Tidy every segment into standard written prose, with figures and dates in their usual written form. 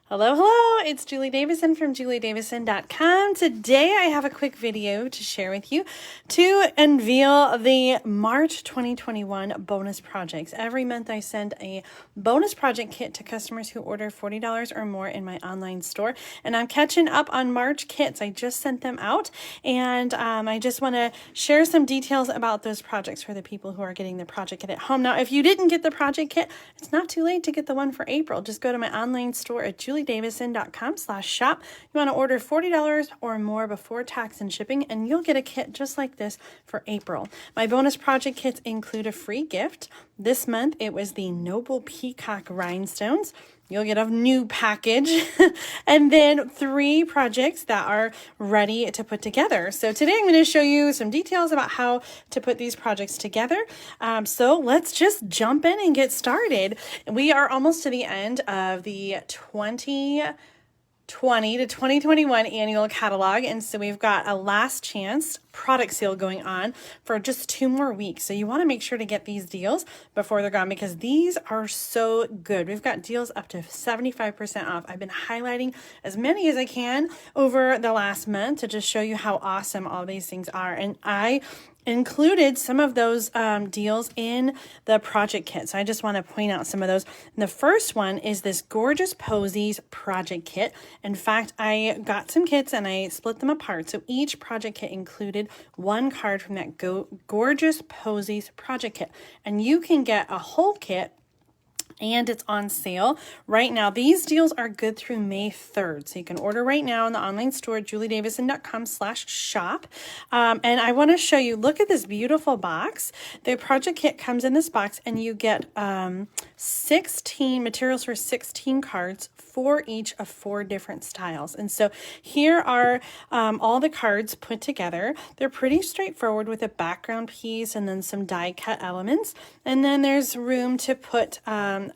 Hello, hello, it's Julie Davison from juliedavison.com. Today I have a quick video to share with you to unveil the March 2021 bonus projects. Every month I send a bonus project kit to customers who order $40 or more in my online store. And I'm catching up on March kits. I just sent them out and I just want to share some details about those projects for the people who are getting the project kit at home. Now, if you didn't get the project kit, it's not too late to get the one for April. Just go to my online store at juliedavison.com/shop. You want to order $40 or more before tax and shipping, and you'll get a kit just like this for April. My bonus project kits include a free gift. This month, it was the Noble Peacock Rhinestones. You'll get a new package and then 3 projects that are ready to put together. So today I'm going to show you some details about how to put these projects together. So let's just jump in and get started. We are almost to the end of the 2020 to 2021 annual catalog, and so we've got a last chance product sale going on for just 2 more weeks. So you want to make sure to get these deals before they're gone because these are so good. We've got deals up to 75% off. I've been highlighting as many as I can over the last month to just show you how awesome all these things are, and I included some of those deals in the project kit. So I just want to point out some of those. And the first one is this gorgeous Posies project kit. In fact, I got some kits and I split them apart. So each project kit included 1 card from that gorgeous Posies project kit. And you can get a whole kit and it's on sale right now. These deals are good through May 3rd. So you can order right now in the online store, juliedavison.com/shop. And I want to show you, look at this beautiful box. The project kit comes in this box and you get 16 materials for 16 cards for each of 4 different styles. And so here are all the cards put together. They're pretty straightforward with a background piece and then some die cut elements. And then there's room to put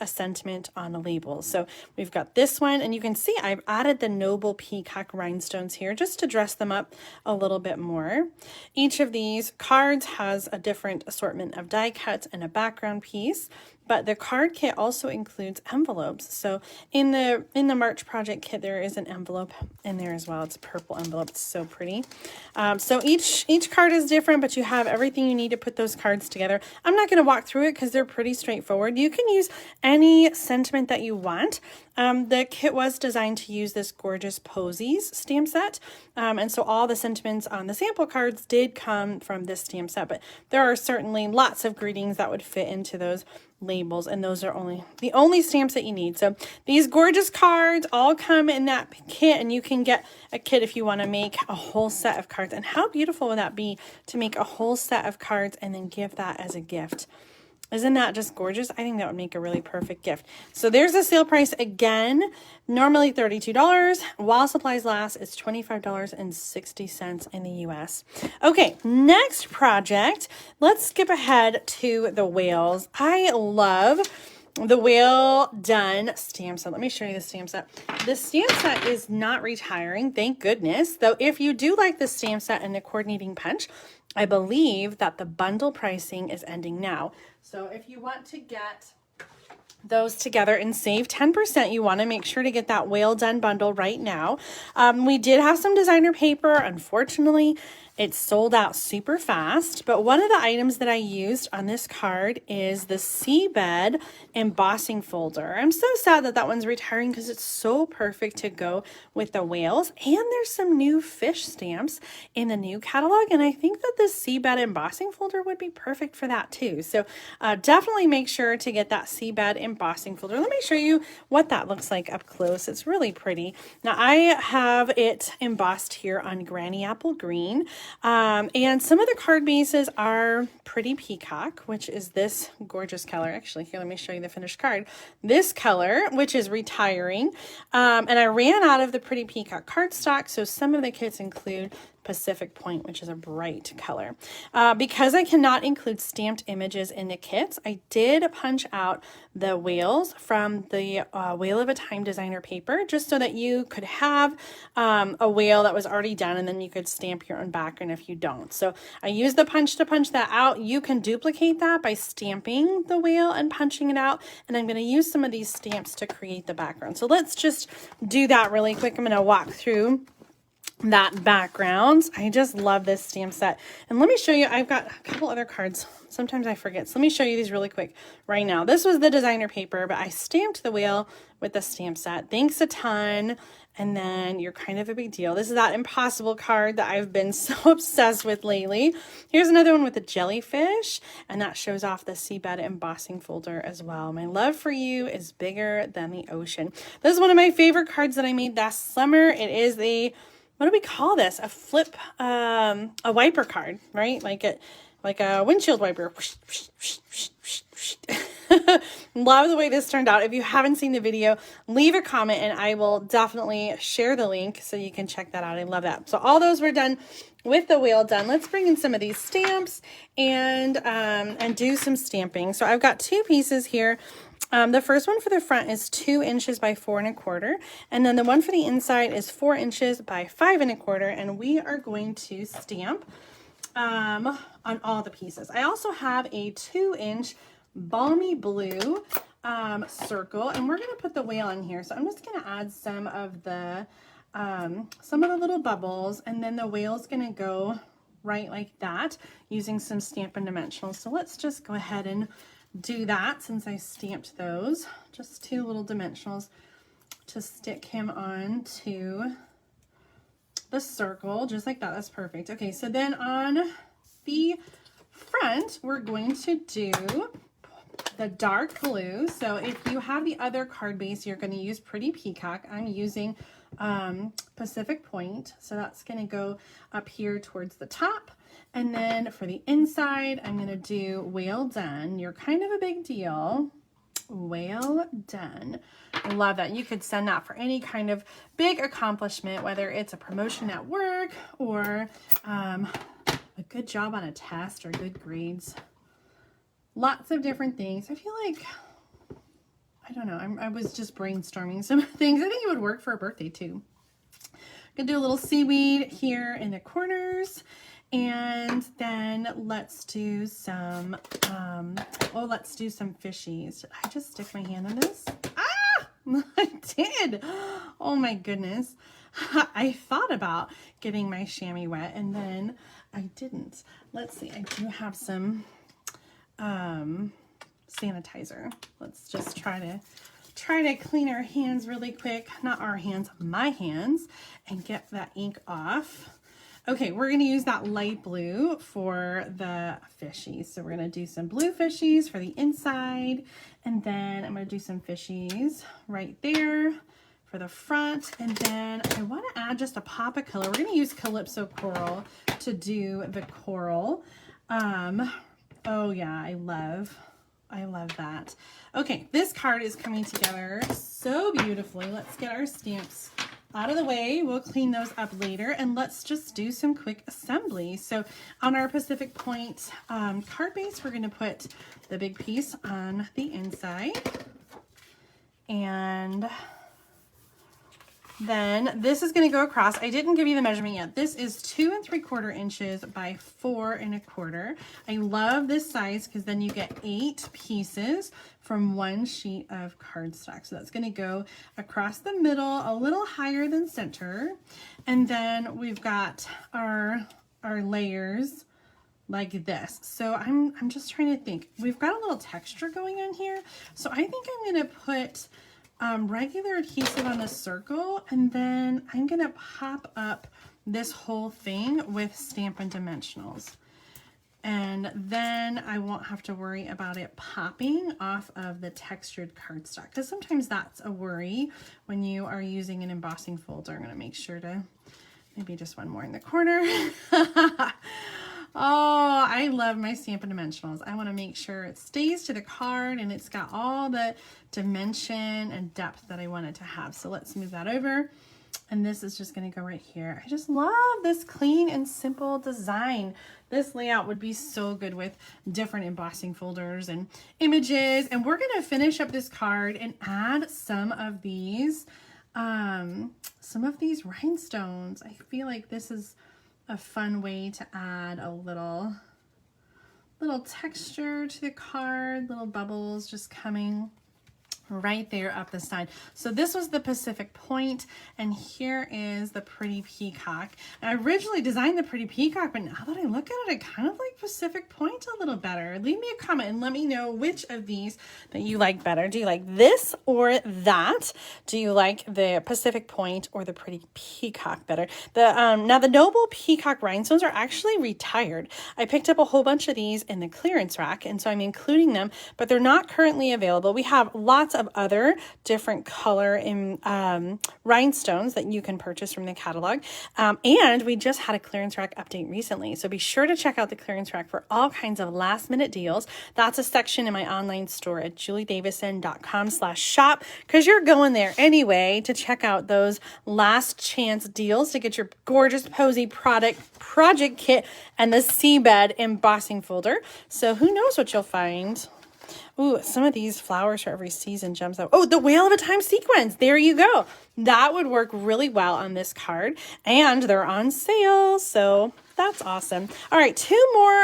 a sentiment on a label. So we've got this one, and you can see I've added the Noble Peacock Rhinestones here just to dress them up a little bit more. Each of these cards has a different assortment of die cuts and a background piece. But the card kit also includes envelopes. So in the March project kit, there is an envelope in there as well. It's a purple envelope. It's so pretty. So each card is different, but you have everything you need to put those cards together. I'm not going to walk through it because they're pretty straightforward. You can use any sentiment that you want. The kit was designed to use this gorgeous Posies stamp set. And so all the sentiments on the sample cards did come from this stamp set, but there are certainly lots of greetings that would fit into those labels, and those are the only stamps that you need. So these gorgeous cards all come in that kit, and you can get a kit if you want to make a whole set of cards. And how beautiful would that be to make a whole set of cards and then give that as a gift? Isn't that just gorgeous? I think that would make a really perfect gift. So there's the sale price again, normally $32. While supplies last, it's $25.60 in the US. Okay, next project. Let's skip ahead to the whales. I love the Well Done stamp set. Let me show you the stamp set. The stamp set is not retiring, thank goodness. Though if you do like the stamp set and the coordinating punch, I believe that the bundle pricing is ending now. So if you want to get those together and save 10%, you want to make sure to get that Well Done bundle right now. We did have some designer paper. Unfortunately, it sold out super fast, but one of the items that I used on this card is the Seabed embossing folder. I'm so sad that that one's retiring because it's so perfect to go with the whales, and there's some new fish stamps in the new catalog, and I think that the Seabed embossing folder would be perfect for that too. So definitely make sure to get that Seabed embossing folder. Let me show you what that looks like up close. It's really pretty. Now I have it embossed here on Granny Apple Green. And some of the card bases are Pretty Peacock, which is this gorgeous color. Actually, here, let me show you the finished card. This color, which is retiring. And I ran out of the Pretty Peacock cardstock, so some of the kits include Pacific Point, which is a bright color. Because I cannot include stamped images in the kits, I did punch out the whales from the Whale of a Time designer paper, just so that you could have a whale that was already done, and then you could stamp your own background if you don't. So I used the punch to punch that out. You can duplicate that by stamping the whale and punching it out, and I'm going to use some of these stamps to create the background. So let's just do that really quick. I'm going to walk through that background. I just love this stamp set. And let me show you, I've got a couple other cards. Sometimes I forget. So let me show you these really quick right now. This was the designer paper, but I stamped the whale with the stamp set. Thanks a ton. And then You're Kind of a Big Deal. This is that Impossible card that I've been so obsessed with lately. Here's another one with a jellyfish, and that shows off the seabed embossing folder as well. My love for you is bigger than the ocean. This is one of my favorite cards that I made last summer. It is a, what do we call this? A flip, a wiper card, right? Like a windshield wiper. Love the way this turned out. If you haven't seen the video, leave a comment and I will definitely share the link so you can check that out. I love that. So all those were done with the whale done. Let's bring in some of these stamps and do some stamping. So I've got two pieces here. The first one for the front is 2 inches by 4 1/4, and then the one for the inside is 4 inches by 5 1/4, and we are going to stamp on all the pieces. I also have a 2-inch balmy blue circle, and we're going to put the whale in here. So I'm just going to add some of the little bubbles, and then the whale's going to go right like that using some Stampin' Dimensionals. So let's just go ahead and do that since I stamped those. Just 2 little dimensionals to stick him on to the circle, just like that. That's perfect. Okay, so then on the front, we're going to do the dark blue. So if you have the other card base, you're going to use Pretty Peacock. I'm using Pacific Point. So that's going to go up here towards the top. And then for the inside, I'm going to do Whale Done. You're Kind of a Big Deal. Whale Done. I love that. You could send that for any kind of big accomplishment, whether it's a promotion at work or a good job on a test or good grades. Lots of different things. I feel like, I don't know, I was just brainstorming some things. I think it would work for a birthday too. Gonna do a little seaweed here in the corners, and then let's do some, let's do some fishies. Did I just stick my hand in this? Ah, I did. Oh my goodness. I thought about getting my chamois wet and then I didn't. Let's see, I do have some sanitizer. Let's just try to clean our hands really quick. Not our hands, my hands, and get that ink off. Okay, we're going to use that light blue for the fishies. So we're going to do some blue fishies for the inside, and then I'm going to do some fishies right there for the front, and then I want to add just a pop of color. We're going to use Calypso Coral to do the coral. Oh yeah, I love that. Okay, this card is coming together so beautifully. Let's get our stamps out of the way. We'll clean those up later, and let's just do some quick assembly. So on our Pacific Point card base, we're going to put the big piece on the inside, and then this is going to go across. I didn't give you the measurement yet. This is 2 3/4 inches by 4 1/4. I love this size because then you get 8 pieces from one sheet of cardstock. So that's going to go across the middle, a little higher than center. And then we've got our layers like this. So I'm just trying to think. We've got a little texture going on here. So I think I'm going to put regular adhesive on the circle, and then I'm going to pop up this whole thing with Stampin' Dimensionals. And then I won't have to worry about it popping off of the textured cardstock, because sometimes that's a worry when you are using an embossing folder. I'm going to make sure to maybe just one more in the corner. Oh, I love my Stampin' Dimensionals. I want to make sure it stays to the card and it's got all the dimension and depth that I want it to have. So let's move that over. And this is just going to go right here. I just love this clean and simple design. This layout would be so good with different embossing folders and images. And we're going to finish up this card and add some of these rhinestones. I feel like this is a fun way to add a little texture to the card, little bubbles just coming right there up the side. So this was the Pacific Point, and here is the pretty peacock. I originally designed the pretty peacock, but now that I look at it, I kind of like Pacific Point a little better. Leave me a comment and let me know which of these that you like better. Do you like this or that? Do you like the Pacific Point or the pretty peacock better? Now the Noble Peacock rhinestones are actually retired. I picked up a whole bunch of these in the clearance rack, and so I'm including them, but they're not currently available. We have lots of other different color and rhinestones that you can purchase from the catalog. And we just had a clearance rack update recently. So be sure to check out the clearance rack for all kinds of last minute deals. That's a section in my online store at juliedavison.com/shop, because you're going there anyway to check out those last chance deals to get your gorgeous Posy project kit and the seabed embossing folder. So who knows what you'll find. Ooh, some of these flowers for every season jumps out. Oh, the Whale of a Time sequence. There you go. That would work really well on this card. And they're on sale, so that's awesome. All right,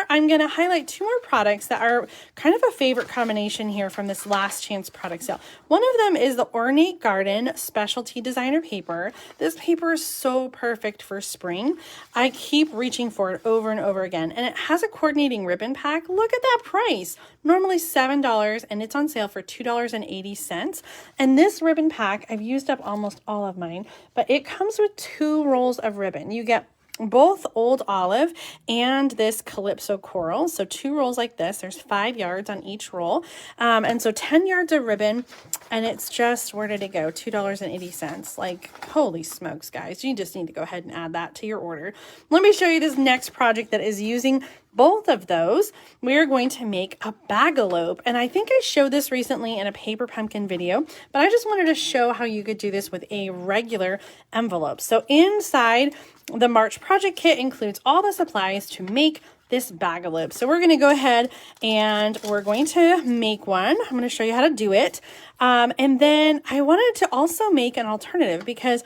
I'm going to highlight two more products that are kind of a favorite combination here from this last chance product sale. One of them is the Ornate Garden Specialty Designer Paper. This paper is so perfect for spring. I keep reaching for it over and over again. And it has a coordinating ribbon pack. Look at that price. Normally $7, and it's on sale for $2.80. And this ribbon pack, I've used up almost all of mine, but it comes with 2 rolls of ribbon. You get both Old Olive and this Calypso Coral. So 2 rolls like this. There's 5 yards on each roll. And so 10 yards of ribbon, and it's just, where did it go? $2.80. Like, holy smokes, guys. You just need to go ahead and add that to your order. Let me show you this next project that is using both of those. We are going to make a Bagalope, and I think I showed this recently in a paper pumpkin video, but I just wanted to show how you could do this with a regular envelope. So inside the March project kit includes all the supplies to make this Bagalope. So we're going to go ahead and we're going to make one. I'm going to show you how to do it. And then I wanted to also make an alternative, because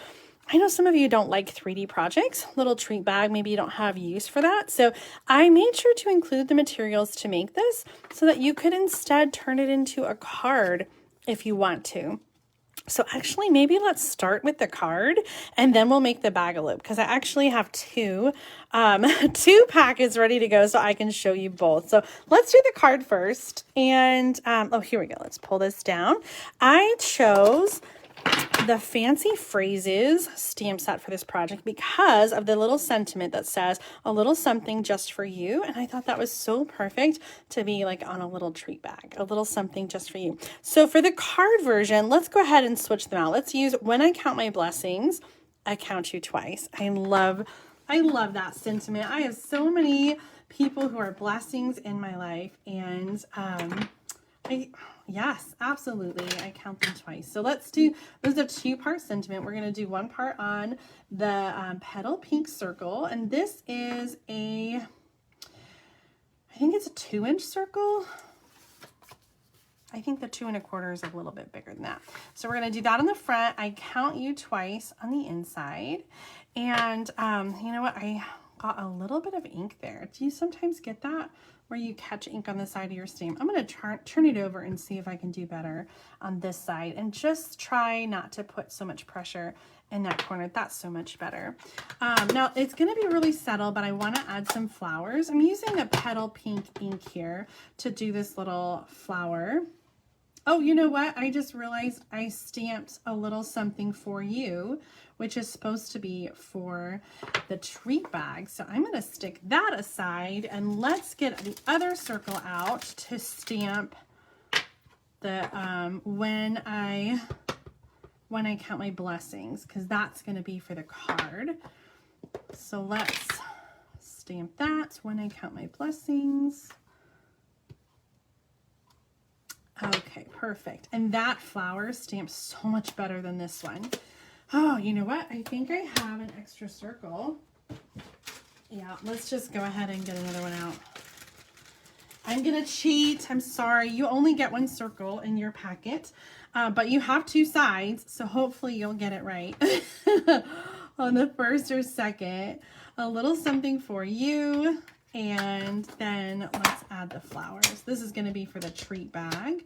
I know some of you don't like 3D projects, little treat bag, maybe you don't have use for that. So I made sure to include the materials to make this so that you could instead turn it into a card if you want to. So actually, maybe let's start with the card and then we'll make the Bagalope, because I actually have two packets ready to go so I can show you both. So let's do the card first. And, oh, here we go. Let's pull this down. I chose the Fancy Phrases stamp set for this project because of the little sentiment that says a little something just for you. And I thought that was so perfect to be like on a little treat bag, a little something just for you. So for the card version, let's go ahead and switch them out. Let's use When I Count My Blessings, I Count You Twice. I love that sentiment. I have so many people who are blessings in my life, and yes, absolutely. I count them twice. So let's do, this is a 2-part sentiment. We're going to do one part on the petal pink circle. And this is I think it's a 2-inch circle. I think the 2 1/4 is a little bit bigger than that. So we're going to do that on the front. I count you twice on the inside. And you know what? I got a little bit of ink there. Do you sometimes get that, where you catch ink on the side of your stamp? I'm going to turn it over and see if I can do better on this side, and just try not to put so much pressure in that corner. That's so much better. Now it's going to be really subtle, but I want to add some flowers. I'm using a petal pink ink here to do this little flower. Oh, you know what? I just realized I stamped a little something for you, which is supposed to be for the treat bag. So I'm going to stick that aside, and let's get the other circle out to stamp the when I Count My Blessings, because that's going to be for the card. So let's stamp that, When I Count My Blessings. Okay, perfect. And that flower stamps so much better than this one. Oh, you know what? I think I have an extra circle. Yeah, let's just go ahead and get another one out. I'm gonna cheat. I'm sorry. You only get one circle in your packet, but you have two sides, so hopefully you'll get it right on the first or second. A little something for you, and then let's add the flowers. This is gonna be for the treat bag,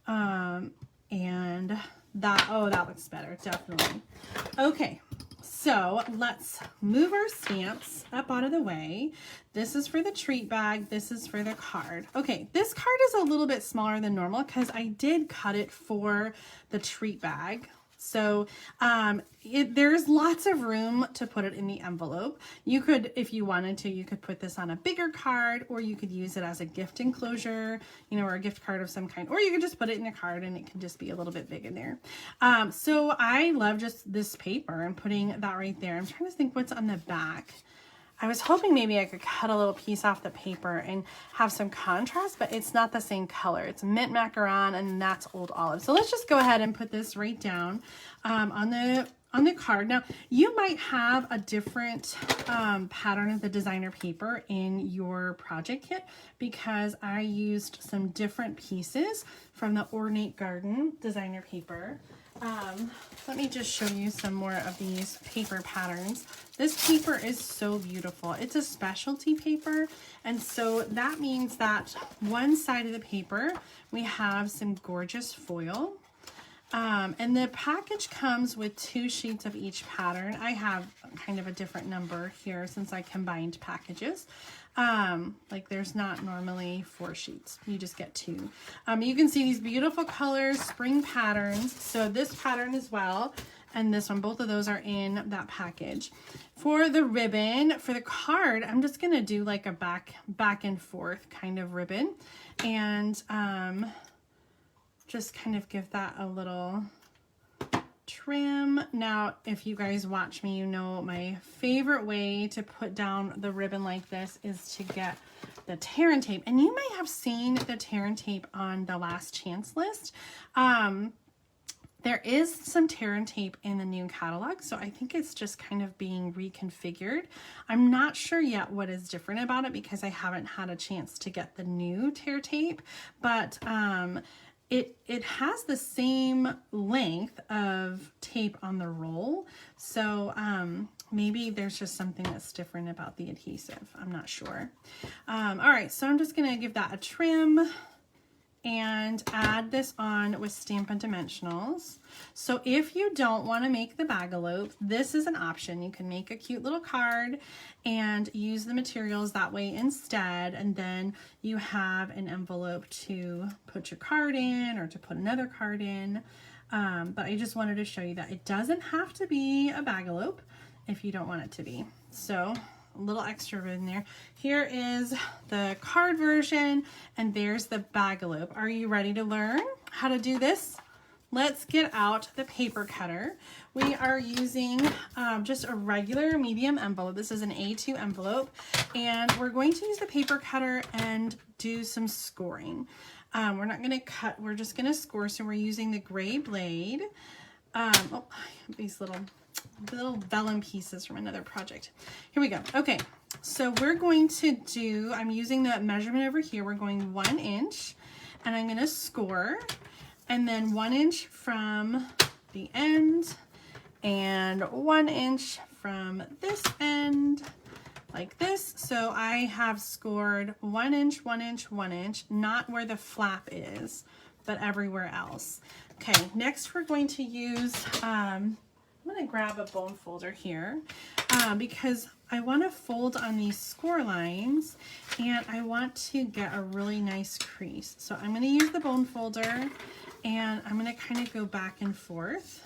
and that, oh, that looks better, definitely. Okay. So let's move our stamps up out of the way. This is for the treat bag. This is for the card. Okay, this card is a little bit smaller than normal because I did cut it for the treat bag. So there's lots of room to put it in the envelope. You could, if you wanted to, you could put this on a bigger card, or you could use it as a gift enclosure, you know, or a gift card of some kind, or you could just put it in a card and it can just be a little bit big in there. So I love just this paper and putting that right there. I'm trying to think what's on the back. I was hoping maybe I could cut a little piece off the paper and have some contrast, but it's not the same color. It's mint macaron and that's old olive. So let's just go ahead and put this right down on the card. Now, you might have a different pattern of the designer paper in your project kit because I used some different pieces from the Ornate Garden designer paper. Let me just show you some more of these paper patterns. This paper is so beautiful. It's a specialty paper, and so that means that one side of the paper we have some gorgeous foil. And the package comes with 2 sheets of each pattern. I have kind of a different number here since I combined packages. Like there's not normally 4 sheets. You just get 2. You can see these beautiful colors, spring patterns. So this pattern as well, and this one, both of those are in that package. For the ribbon, for the card, I'm just gonna do like a back and forth kind of ribbon, and just kind of give that a little trim. Now, if you guys watch me, you know my favorite way to put down the ribbon like this is to get the tear and tape. And you may have seen the tear and tape on the last chance list. There is some tear and tape in the new catalog, so I think it's just kind of being reconfigured. I'm not sure yet what is different about it because I haven't had a chance to get the new tear tape, but it has the same length of tape on the roll, so maybe there's just something that's different about the adhesive. I'm not sure. All right, so I'm just gonna give that a trim and add this on with Stampin' Dimensionals. So if you don't want to make the Bagalope, this is an option. You can make a cute little card and use the materials that way instead, and then you have an envelope to put your card in or to put another card in. But I just wanted to show you that it doesn't have to be a Bagalope if you don't want it to be. So a little extra in there. Here is the card version, and there's the Bagalope. Are you ready to learn how to do this? Let's get out the paper cutter. We are using just a regular medium envelope. This is an A2 envelope, and we're going to use the paper cutter and do some scoring. We're not going to cut, we're just going to score. So we're using the gray blade. Oh, these little vellum pieces from another project. Here we go. Okay, so we're going to do, I'm using the measurement over here. We're going 1 inch, and I'm going to score, and then 1 inch from the end, and 1 inch from this end, like this. So I have scored 1 inch, 1 inch, 1 inch, not where the flap is, but everywhere else. Okay, next we're going to use, I'm going to grab a bone folder here because I want to fold on these score lines, and I want to get a really nice crease. So I'm going to use the bone folder, and I'm going to kind of go back and forth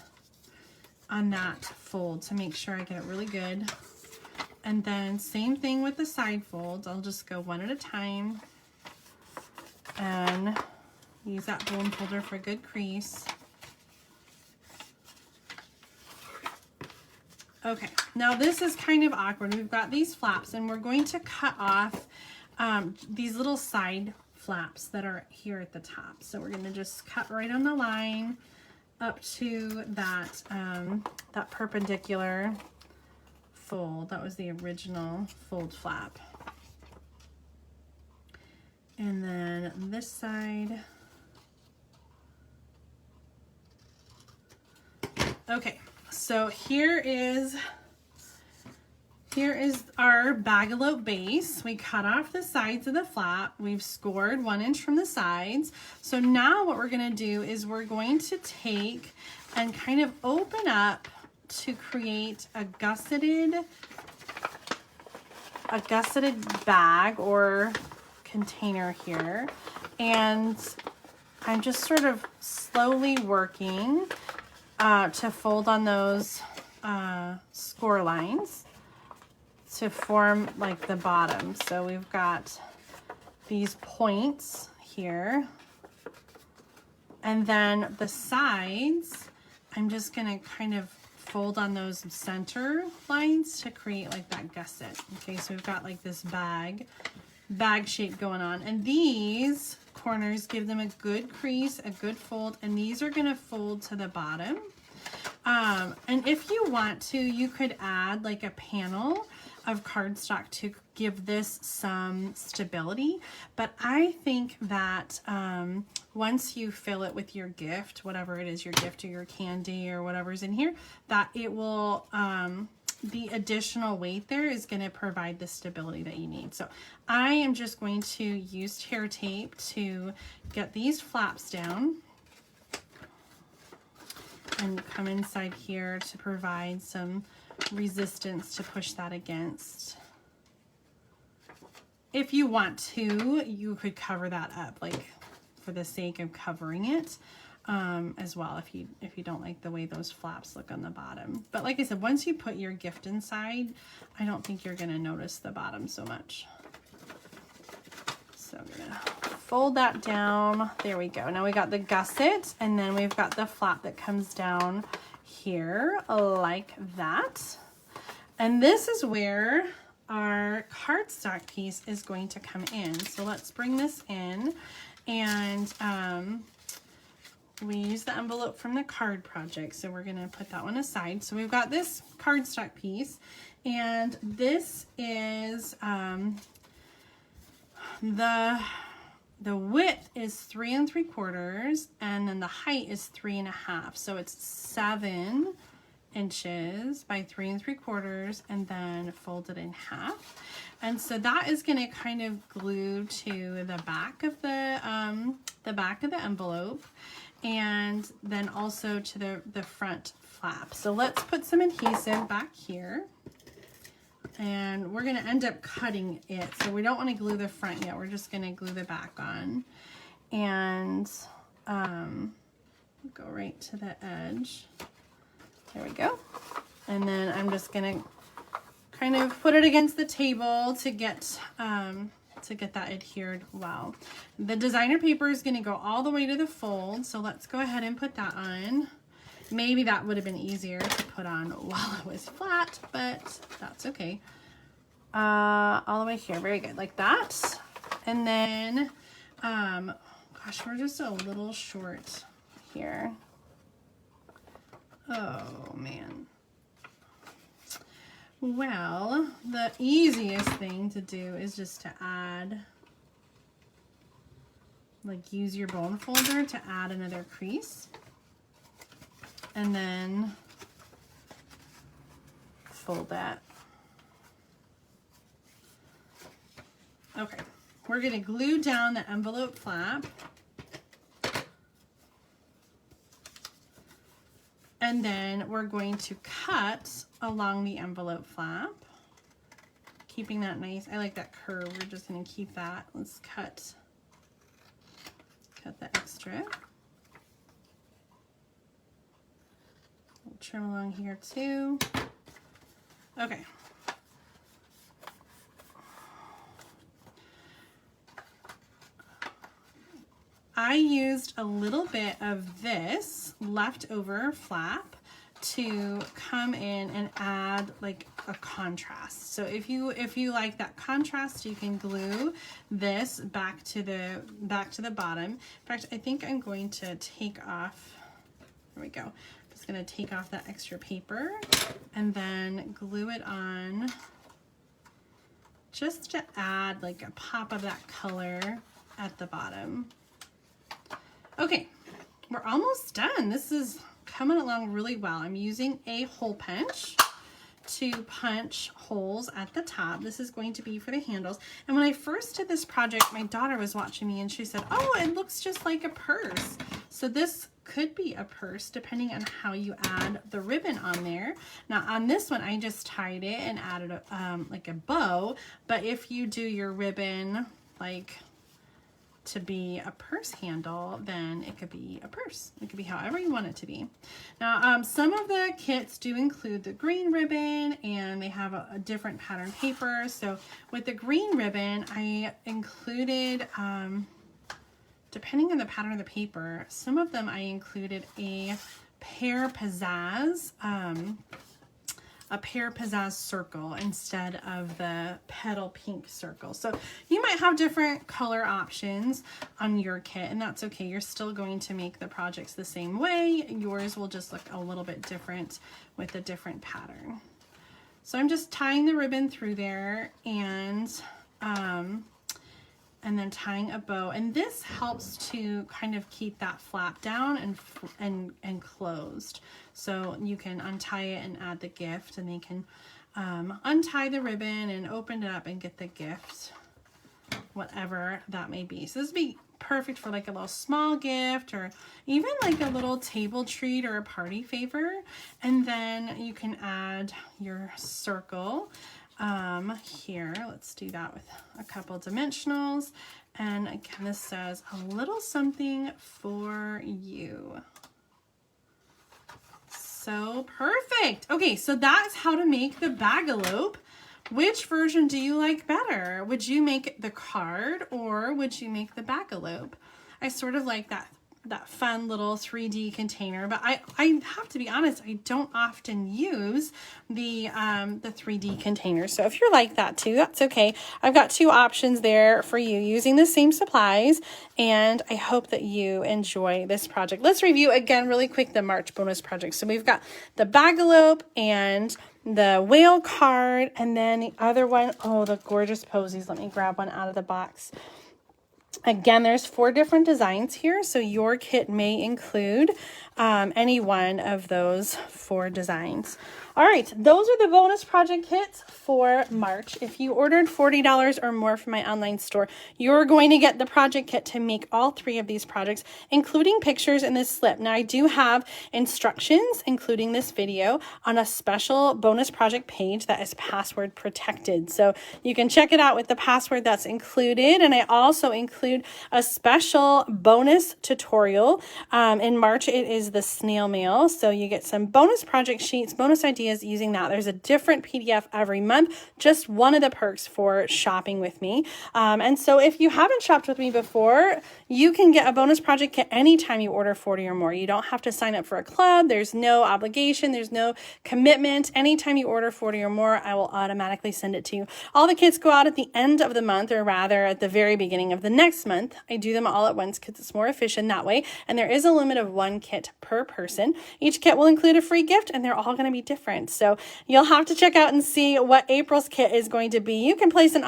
on that fold to make sure I get it really good. And then same thing with the side folds. I'll just go one at a time and use that bone folder for a good crease. Okay, now this is kind of awkward. We've got these flaps, and we're going to cut off these little side flaps that are here at the top. So we're going to just cut right on the line up to that, that perpendicular fold. That was the original fold flap. And then this side. Okay, so here is our Bagalope base. We cut off the sides of the flap. We've scored 1 inch from the sides. So now what we're gonna do is we're going to take and kind of open up to create a gusseted bag or container here. And I'm just sort of slowly working to fold on those score lines to form like the bottom. So we've got these points here, and then the sides, I'm just gonna kind of fold on those center lines to create like that gusset. Okay, so we've got like this bag shape going on, and these corners give them a good crease, a good fold, and these are gonna fold to the bottom. And if you want to, you could add like a panel of cardstock to give this some stability, but I think that once you fill it with your gift, whatever it is, your gift or your candy or whatever's in here, that it will, the additional weight there is going to provide the stability that you need. So I am just going to use tear tape to get these flaps down and come inside here to provide some resistance to push that against. If you want to, you could cover that up, like for the sake of covering it as well, if you don't like the way those flaps look on the bottom. But like I said, once you put your gift inside, I don't think you're gonna notice the bottom so much. So I'm gonna fold that down. There we go. Now we got the gusset, and then we've got the flap that comes down here like that. And this is where our cardstock piece is going to come in. So let's bring this in, and we use the envelope from the card project, so we're gonna put that one aside. So we've got this cardstock piece, and this is the width is 3 3/4, and then the height is 3 1/2. So it's 7 inches by 3 3/4, and then folded in half. And so that is going to kind of glue to the back of the envelope, and then also to the front flap. So let's put some adhesive back here. And we're going to end up cutting it, so we don't want to glue the front yet. We're just going to glue the back on, and go right to the edge. There we go. And then I'm just going to kind of put it against the table to get that adhered well. The designer paper is going to go all the way to the fold, so let's go ahead and put that on. Maybe that would have been easier to put on while it was flat, but that's okay. All the way here, very good, like that. And then, gosh, we're just a little short here. Oh man. Well, the easiest thing to do is just to add, like use your bone folder to add another crease. And then fold that. Okay, we're gonna glue down the envelope flap. And then we're going to cut along the envelope flap, keeping that nice. I like that curve. We're just gonna keep that. Let's cut the extra. We'll trim along here too. Okay. I used a little bit of this leftover flap to come in and add like a contrast. So if you like that contrast, you can glue this back to the bottom. In fact, I think I'm going to take off There we go. Just gonna take off that extra paper and then glue it on just to add like a pop of that color at the bottom. Okay, we're almost done. This is coming along really well. I'm using a hole punch to punch holes at the top. This is going to be for the handles. And when I first did this project, my daughter was watching me and she said, oh, it looks just like a purse. So this could be a purse depending on how you add the ribbon on there. Now on this one, I just tied it and added a, like a bow. But if you do your ribbon like to be a purse handle, then it could be a purse. It could be however you want it to be. Now, some of the kits do include the green ribbon and they have a different pattern paper. So with the green ribbon, I included, depending on the pattern of the paper, some of them I included a pear pizzazz, circle instead of the petal pink circle. So you might have different color options on your kit, and that's okay. You're still going to make the projects the same way. Yours will just look a little bit different with a different pattern. So I'm just tying the ribbon through there and then tying a bow, and this helps to kind of keep that flap down and closed. So you can untie it and add the gift, and they can untie the ribbon and open it up and get the gift, whatever that may be. So this would be perfect for like a little small gift or even like a little table treat or a party favor. And then you can add your circle here. Let's do that with a couple dimensionals. And again, this says a little something for you. So perfect. Okay, so that's how to make the Bagalope. Which version do you like better? Would you make the card or would you make the Bagalope? I sort of like that fun little 3D container, but I have to be honest, I don't often use the 3D container. So if you're like that too, that's okay. I've got two options there for you using the same supplies, and I hope that you enjoy this project. Let's review again really quick the March bonus project. So we've got the Bagalope and the whale card, and then the other one, oh, the gorgeous posies. Let me grab one out of the box. Again, there's 4 different designs here, so your kit may include any one of those 4 designs. All right, those are the bonus project kits for March. If you ordered $40 or more from my online store, you're going to get the project kit to make all 3 of these projects, including pictures in this slip. Now, I do have instructions, including this video, on a special bonus project page that is password protected. So you can check it out with the password that's included. And I also include a special bonus tutorial. In March, it is the snail mail. So you get some bonus project sheets, bonus ideas using that. There's a different PDF every month, just one of the perks for shopping with me. And so if you haven't shopped with me before, you can get a bonus project kit anytime you order 40 or more. You don't have to sign up for a club. There's no obligation. There's no commitment. Anytime you order 40 or more, I will automatically send it to you. All the kits go out at the end of the month, or rather at the very beginning of the next month. I do them all at once because it's more efficient that way. And there is a limit of 1 kit per person. Each kit will include a free gift, and they're all going to be different. So you'll have to check out and see what April's kit is going to be. You can place an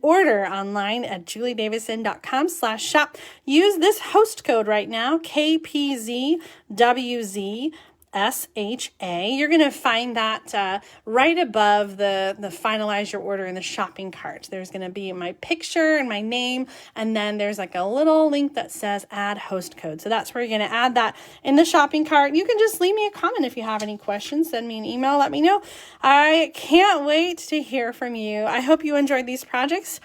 order online at juliedavison.com/shop. Use this host code right now, KPZWZ. SHA. You're going to find that right above the finalize your order in the shopping cart. There's going to be my picture and my name, and then there's like a little link that says add host code. So that's where you're going to add that in the shopping cart. You can just leave me a comment if you have any questions. Send me an email, let me know. I can't wait to hear from you. I hope you enjoyed these projects.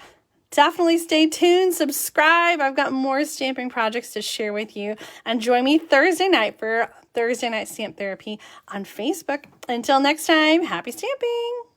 Definitely stay tuned, subscribe. I've got more stamping projects to share with you. And join me Thursday night for Thursday Night Stamp Therapy on Facebook. Until next time, happy stamping!